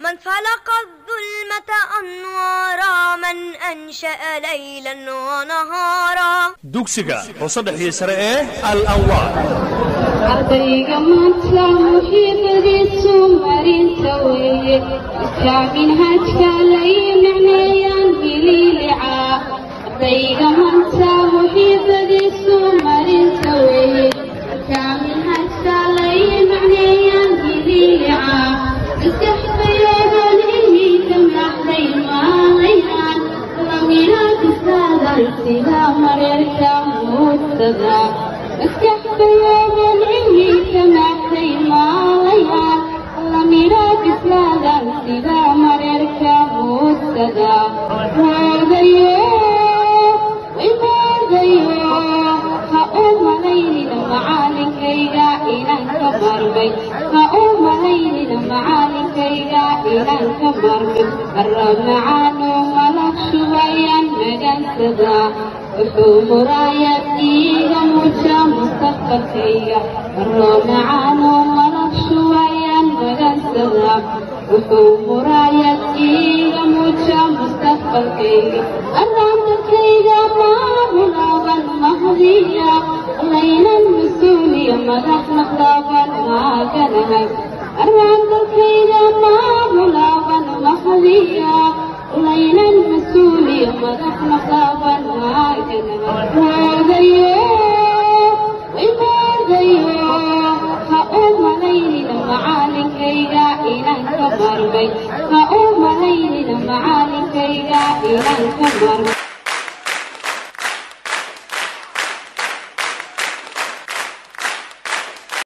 من فلق الظلمة أنوارا من أنشأ ليلا ونهارا دوكسيغا وصدح يسرى الأنوار ardayga maanta muhiimadiisu marinta weeye iskaamin hajka lay macneeyaan biliilica ardayga maanta muhiimadiisu marinta weeye iskaamin hajka lay macneeyaan biliilica iskaxbayoodan ihiika madaxday maalayaan laminaad isaadan sida mareerka muudtada iskaxbayoodan ihiika madaxday maalayaan laminaad isaadan sida mareerka muudtada wardayo ha u malaynina macalinkayga inaan ka marmay ha u malaynina macalinkayga inaan ka marmay arab macaano malab shubayaan magansada wuxuu muraayad iiga muuja mustaqbalkayga arab macaano malab shubayaan magansada wuxuu muraayad iiga muuja mustaqbalkayga arabkayga maamulaaban mahdiya laynan mas-uuliya madax naqdaaban maaganahay arabkayga maamulaaban mahdiya laynan mas-uuliya madax naqdaaban maaganahay wardayo ha u malaynina macalinkayga inaan ka marmay ha u malaynina macalinkayga inaan ka marmay